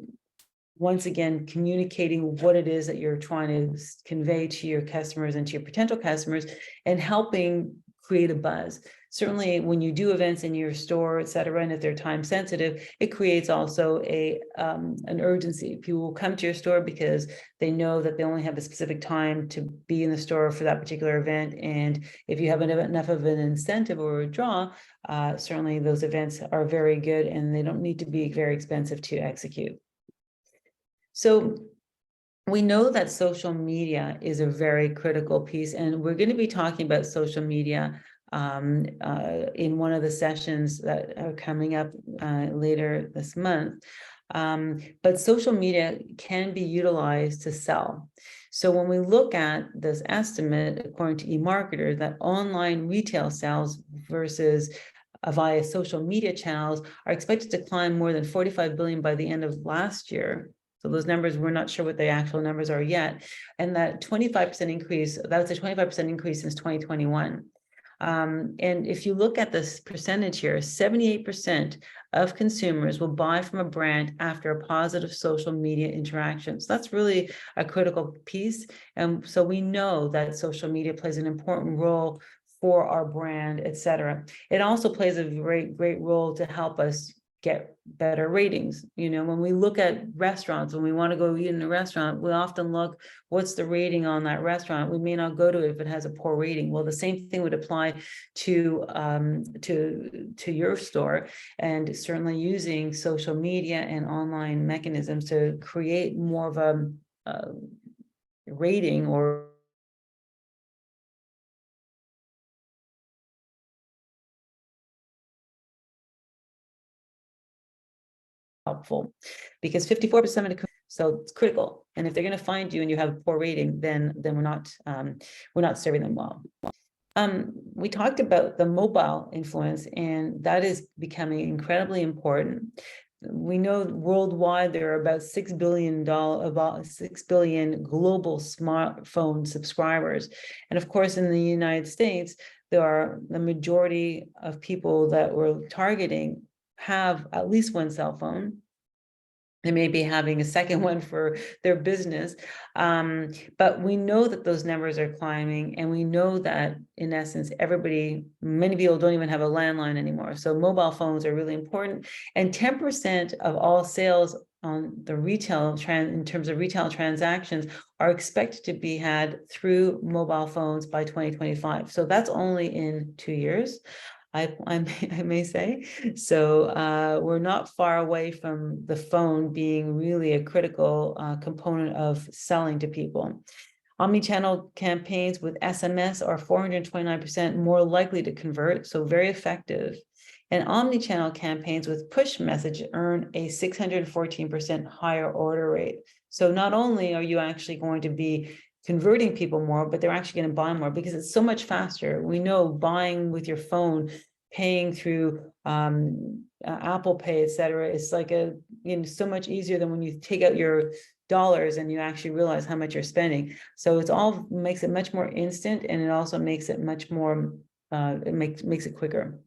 once again, communicating what it is that you're trying to convey to your customers and to your potential customers, and helping create a buzz. Certainly when you do events in your store, et cetera, and if they're time sensitive, it creates also an urgency. People will come to your store because they know that they only have a specific time to be in the store for that particular event. And if you have enough of an incentive or a draw, certainly those events are very good, and they don't need to be very expensive to execute. So we know that social media is a very critical piece, and we're going to be talking about social media in one of the sessions that are coming up later this month. But social media can be utilized to sell. So when we look at this estimate, according to eMarketer, that online retail sales versus via social media channels are expected to climb more than 45 billion by the end of last year. So those numbers, we're not sure what the actual numbers are yet. And that 25% increase, that's a 25% increase since 2021. And if you look at this percentage here, 78% of consumers will buy from a brand after a positive social media interaction. So that's really a critical piece. And so we know that social media plays an important role for our brand, et cetera. It also plays a great role to help us get better ratings. You know, when we look at restaurants, when we want to go eat in a restaurant, we often look, what's the rating on that restaurant? We may not go to it if it has a poor rating. Well, the same thing would apply to your store, and certainly using social media and online mechanisms to create more of a rating or helpful, because 54% of the, so it's critical. And if they're going to find you and you have a poor rating, then we're not serving them well. We talked about the mobile influence, and that is becoming incredibly important. We know worldwide there are about 6 billion global smartphone subscribers, and of course in the United States, there are the majority of people that we're targeting have at least one cell phone. They may be having a second one for their business. But we know that those numbers are climbing, and we know that in essence, many people don't even have a landline anymore. So mobile phones are really important. And 10% of all sales on the retail in terms of retail transactions are expected to be had through mobile phones by 2025. So that's only in 2 years. I may say. So we're not far away from the phone being really a critical component of selling to people. Omnichannel campaigns with SMS are 429% more likely to convert, so very effective. And omnichannel campaigns with push message earn a 614% higher order rate. So not only are you actually going to be converting people more, but they're actually going to buy more because it's so much faster. We know buying with your phone, paying through Apple Pay, et cetera, is like so much easier than when you take out your dollars and you actually realize how much you're spending. So it's all makes it much more instant, and it also makes it much more, it makes it quicker.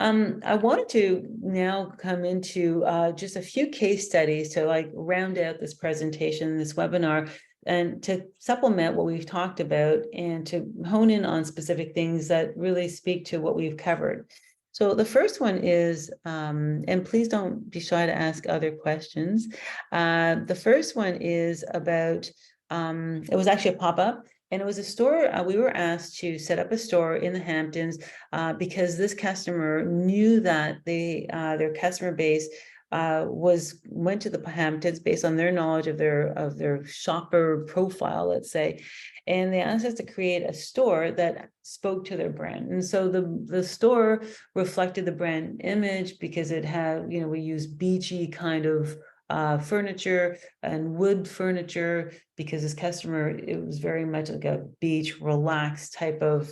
I wanted to now come into just a few case studies to round out this presentation, this webinar, and to supplement what we've talked about and to hone in on specific things that really speak to what we've covered. So the first one is, and please don't be shy to ask other questions. The first one is about, it was actually a pop-up. And it was a store, we were asked to set up a store in the Hamptons because this customer knew that their customer base went to the Hamptons based on their knowledge of their shopper profile, let's say. And they asked us to create a store that spoke to their brand. And so the store reflected the brand image because it had, we use beachy kind of furniture and wood furniture, because this customer, it was very much like a beach relaxed type of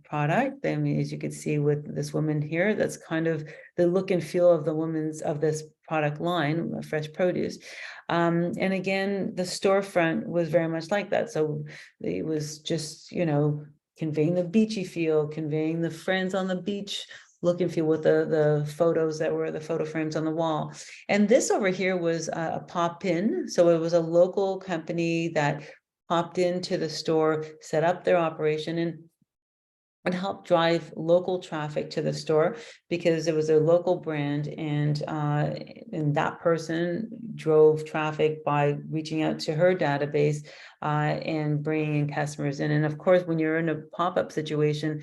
product. I mean, as you could see with this woman here, that's kind of the look and feel of of this product line, fresh produce. And again, the storefront was very much like that. So it was just, conveying the beachy feel, conveying the friends on the beach look and feel with the photos that were the photo frames on the wall. And this over here was a pop-in. So it was a local company that popped into the store, set up their operation, and help drive local traffic to the store because it was a local brand, and that person drove traffic by reaching out to her database and bringing in customers in. And of course, when you're in a pop-up situation,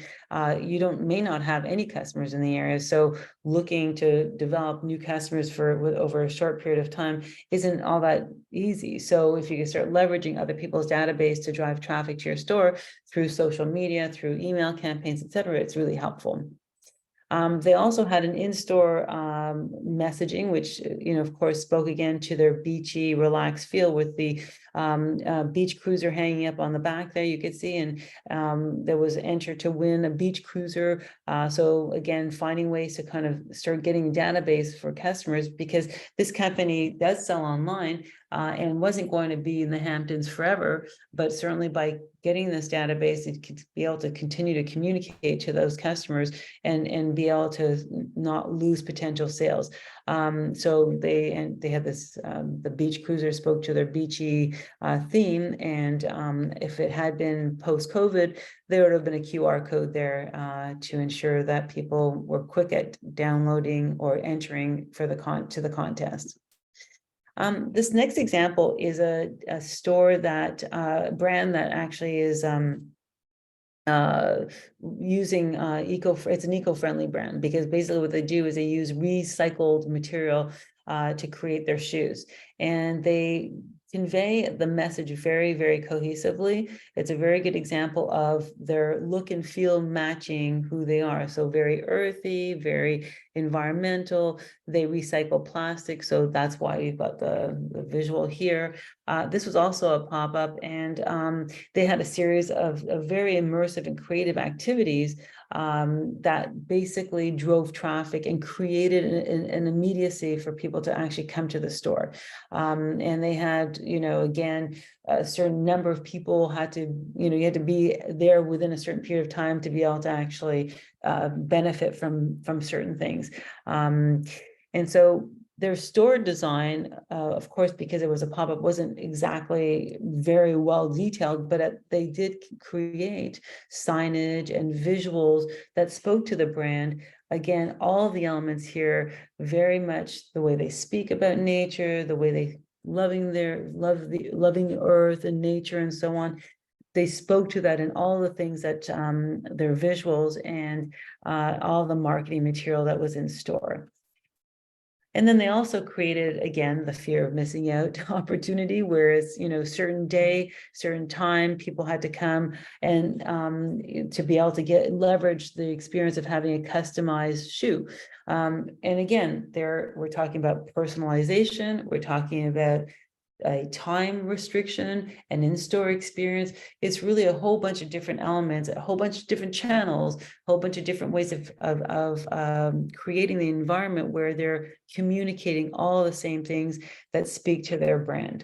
you may not have any customers in the area. So looking to develop new customers over a short period of time isn't all that easy. So if you can start leveraging other people's database to drive traffic to your store through social media, through email campaigns, et cetera, it's really helpful. They also had an in-store messaging, which, of course, spoke again to their beachy, relaxed feel with the beach cruiser hanging up on the back there, you could see, and there was enter to win a beach cruiser. So again, finding ways to kind of start getting database for customers, because this company does sell online and wasn't going to be in the Hamptons forever, but certainly by getting this database, it could be able to continue to communicate to those customers and be able to not lose potential sales. So they had this, the beach cruiser spoke to their beachy theme. And if it had been post-COVID, there would have been a QR code there to ensure that people were quick at downloading or entering for to the contest. This next example is a store that brand that actually is using it's an eco-friendly brand, because basically what they do is they use recycled material to create their shoes, and they convey the message very, very cohesively. It's a very good example of their look and feel matching who they are. So very earthy, very environmental. They recycle plastic, so that's why we've got the visual here. This was also a pop-up, and they had a series of very immersive and creative activities that basically drove traffic and created an immediacy for people to actually come to the store. And they had, again, a certain number of people had to, you had to be there within a certain period of time to be able to actually benefit from certain things. And so their store design, of course, because it was a pop-up, wasn't exactly very well detailed, but they did create signage and visuals that spoke to the brand. Again, all of the elements here, very much the way they speak about nature, the way they loving the earth and nature and so on. They spoke to that in all the things that their visuals and all the marketing material that was in store. And then they also created, again, the fear of missing out opportunity, whereas, certain day, certain time, people had to come and to be able to leverage the experience of having a customized shoe. And again, we're talking about personalization, we're talking about a time restriction, an in-store experience. It's really a whole bunch of different elements, a whole bunch of different channels, a whole bunch of different ways of creating the environment where they're communicating all the same things that speak to their brand.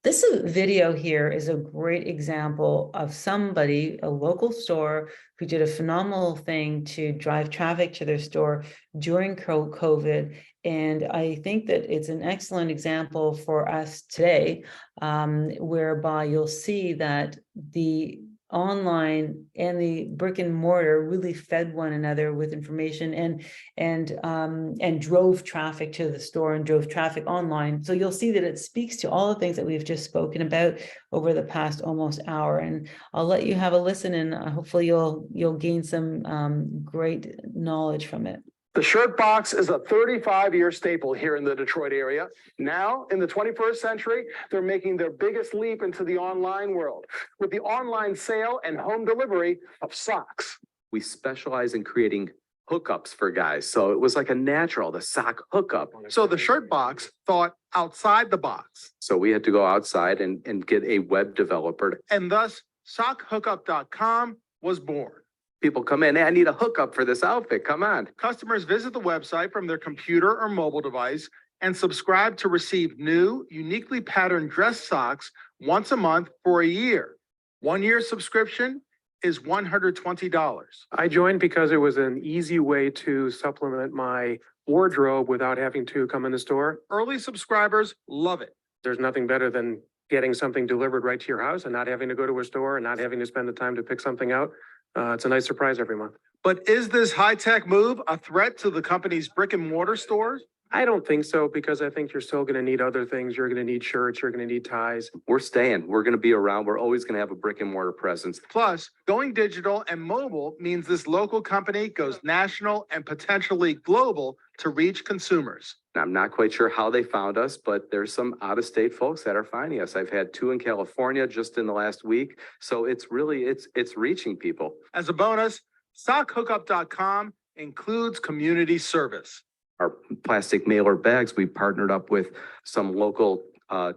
This video here is a great example of somebody, a local store, who did a phenomenal thing to drive traffic to their store during COVID. And I think that it's an excellent example for us today, whereby you'll see that the online and the brick and mortar really fed one another with information and drove traffic to the store and drove traffic online. So you'll see that it speaks to all the things that we've just spoken about over the past almost hour. And I'll let you have a listen, and hopefully you'll gain some great knowledge from it. The shirt box is a 35-year staple here in the Detroit area. Now, in the 21st century, they're making their biggest leap into the online world with the online sale and home delivery of socks. We specialize in creating hookups for guys. So it was like a natural, the sock hookup. So the shirt box thought outside the box. So we had to go outside and get a web developer. And thus, sockhookup.com was born. People come in, hey, I need a hookup for this outfit. Come on. Customers visit the website from their computer or mobile device and subscribe to receive new, uniquely patterned dress socks once a month for a year. 1 year subscription is $120. I joined because it was an easy way to supplement my wardrobe without having to come in the store. Early subscribers love it. There's nothing better than getting something delivered right to your house and not having to go to a store and not having to spend the time to pick something out. It's a nice surprise every month. But is this high-tech move a threat to the company's brick and mortar stores? I don't think so, because I think you're still going to need other things. You're going to need shirts. You're going to need ties. We're staying. We're going to be around. We're always going to have a brick and mortar presence. Plus, going digital and mobile means this local company goes national and potentially global to reach consumers. I'm not quite sure how they found us, but there's some out-of-state folks that are finding us. I've had 2 in California just in the last week. So it's really, it's reaching people. As a bonus, SockHookup.com includes community service. Our plastic mailer bags, we partnered up with some local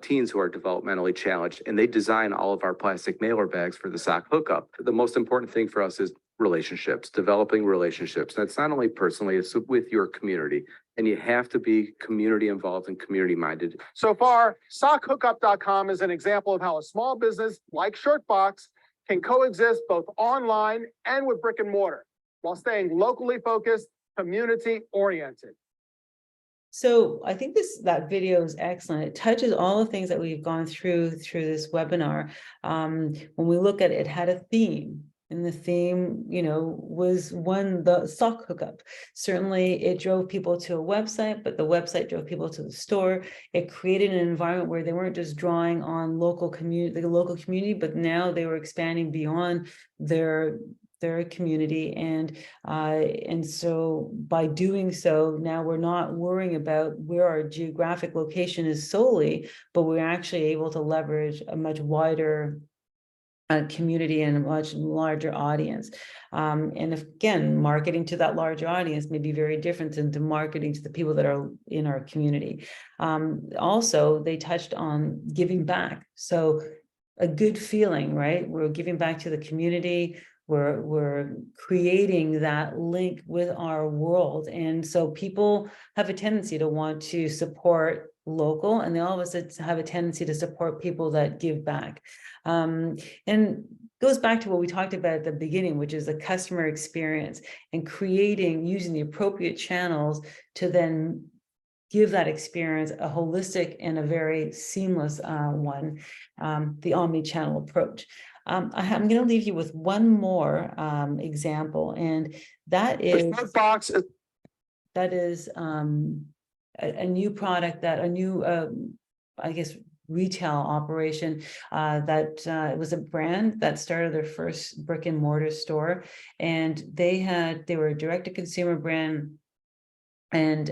teens who are developmentally challenged, and they design all of our plastic mailer bags for the sock hookup. The most important thing for us is relationships, developing relationships. That's not only personally, it's with your community. And you have to be community involved and community minded. So far, SockHookup.com is an example of how a small business like Shirtbox can coexist both online and with brick and mortar while staying locally focused, community oriented. So I think that video is excellent. It touches all the things that we've gone through this webinar. When we look at it, it had a theme. And the theme, was the sock hookup. Certainly it drove people to a website, but the website drove people to the store. It created an environment where they weren't just drawing on the local community, but now they were expanding beyond their community. And so by doing so, now we're not worrying about where our geographic location is solely, but we're actually able to leverage a much wider community and a much larger audience. And if, again, marketing to that larger audience may be very different than to marketing to the people that are in our community. Also, they touched on giving back. So a good feeling, right? We're giving back to the community. We're creating that link with our world. And so people have a tendency to want to support local, and they all of us have a tendency to support people that give back. And goes back to what we talked about at the beginning, which is the customer experience and using the appropriate channels to then give that experience a holistic and a very seamless one, the omni-channel approach. I'm going to leave you with one more example, and that is a new product, I guess, retail operation that it was a brand that started their first brick and mortar store, and they were a direct-to-consumer brand, and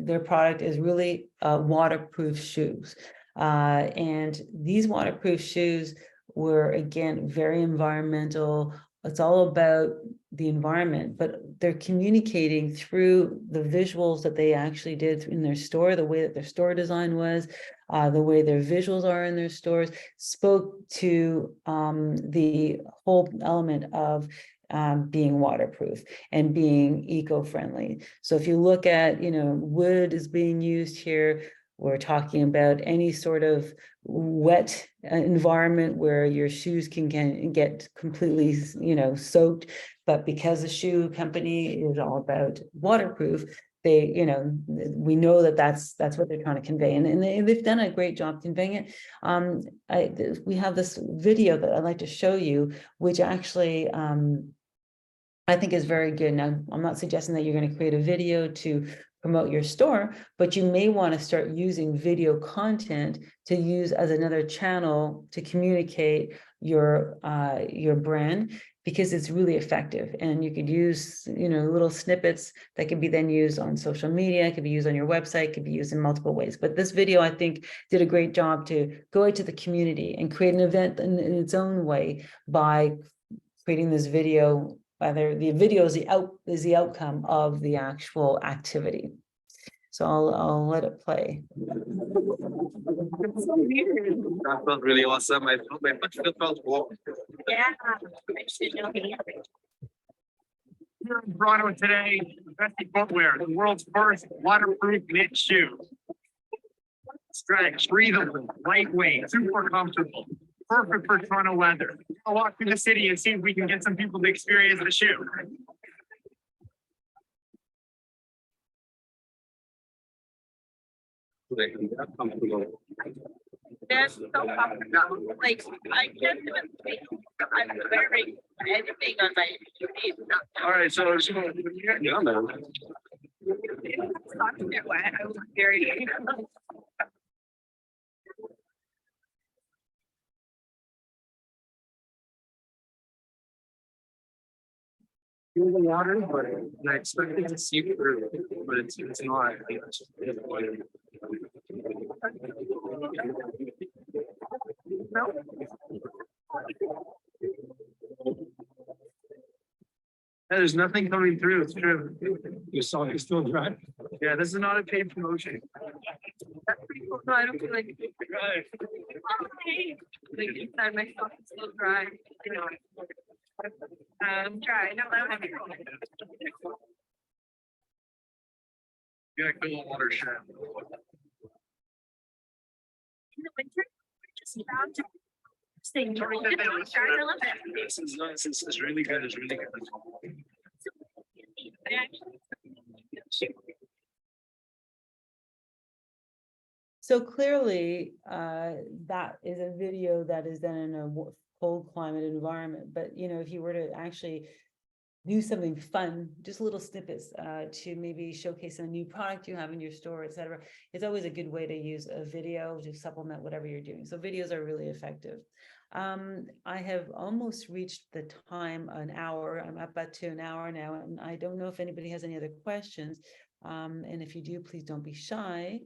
their product is really waterproof shoes. And these waterproof shoes were, again, very environmental. It's all about the environment, but they're communicating through the visuals that they actually did in their store, the way that their store design was, the way their visuals are in their stores, spoke to the whole element of being waterproof and being eco-friendly. So if you look at, wood is being used here. We're talking about any sort of wet environment where your shoes can get completely, soaked. But because the shoe company is all about waterproof, we know that that's what they're trying to convey, and they've done a great job conveying it. We have this video that I'd like to show you, which actually I think is very good. Now, I'm not suggesting that you're going to create a video to promote your store, but you may want to start using video content to use as another channel to communicate your brand, because it's really effective. And you could use, little snippets that can be then used on social media, it could be used on your website, could be used in multiple ways. But this video, I think, did a great job to go out to the community and create an event in its own way by creating this video. Whether the video is the outcome of the actual activity. So I'll let it play. That felt really awesome. I felt my foot felt warm. Yeah. Here in Toronto today, Vesty Footwear, the world's first waterproof knit shoe. Stretch, breathable, lightweight, super comfortable. Perfect for Toronto weather. I'll walk through the city and see if we can get some people to experience the shoe. They're so comfortable. Like, I can't even think I'm wearing anything on my feet. All right, so Yeah, man. I was very. feel the water, but I expected to see through, but it's not. There's nothing coming through. It's true. Your song is still dry. Yeah, this is not a paid promotion. That's pretty cool. No, I don't feel like. Like inside my stuff is still dry. You know. Dry. No, that would be. Yeah, cool watershed. In the winter, we're just bound to stay cold. I love it. This is nice. This is really good. It's really good. I actually. So clearly, that is a video that is done in a cold climate environment. But, you know, if you were to actually do something fun, just little snippets to maybe showcase a new product you have in your store, et cetera, it's always a good way to use a video to supplement whatever you're doing. So videos are really effective. I have almost reached the time, an hour. I'm up to an hour now, and I don't know if anybody has any other questions. And if you do, please don't be shy.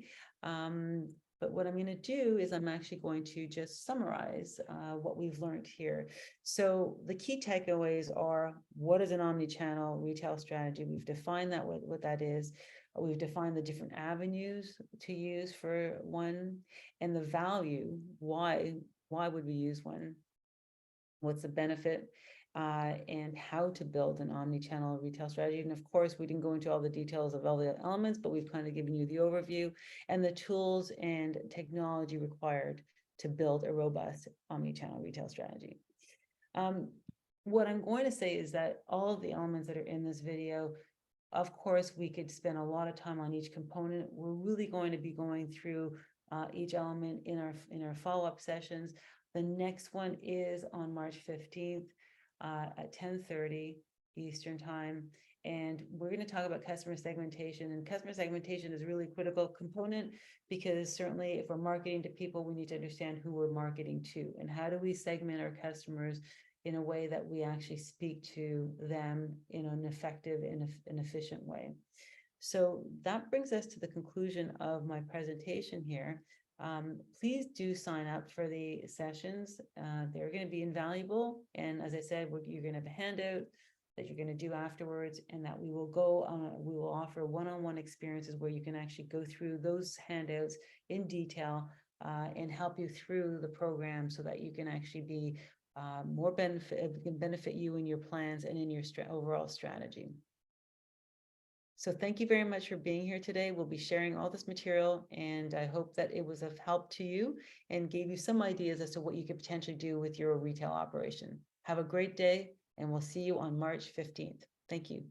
But what I'm going to do is I'm actually going to just summarize what we've learned here. So the key takeaways are, what is an omni-channel retail strategy? We've defined that, what that is. We've defined the different avenues to use for one, and the value, why would we use one? What's the benefit? And how to build an omni-channel retail strategy. And of course, we didn't go into all the details of all the elements, but we've kind of given you the overview and the tools and technology required to build a robust omni-channel retail strategy. What I'm going to say is that all of the elements that are in this video, of course, we could spend a lot of time on each component. We're really going to be going through each element in our follow-up sessions. The next one is on March 15th. At 10:30 Eastern time, and we're going to talk about customer segmentation. And customer segmentation is a really critical component, because certainly if we're marketing to people, we need to understand who we're marketing to, and how do we segment our customers in a way that we actually speak to them in an effective and efficient way. So that brings us to the conclusion of my presentation here. Please do sign up for the sessions. They're going to be invaluable. And as I said, you're going to have a handout that you're going to do afterwards, and that we will offer one-on-one experiences where you can actually go through those handouts in detail and help you through the program, so that you can actually be benefit you in your plans and in your overall strategy. So thank you very much for being here today. We'll be sharing all this material, and I hope that it was of help to you and gave you some ideas as to what you could potentially do with your retail operation. Have a great day, and we'll see you on March 15th. Thank you.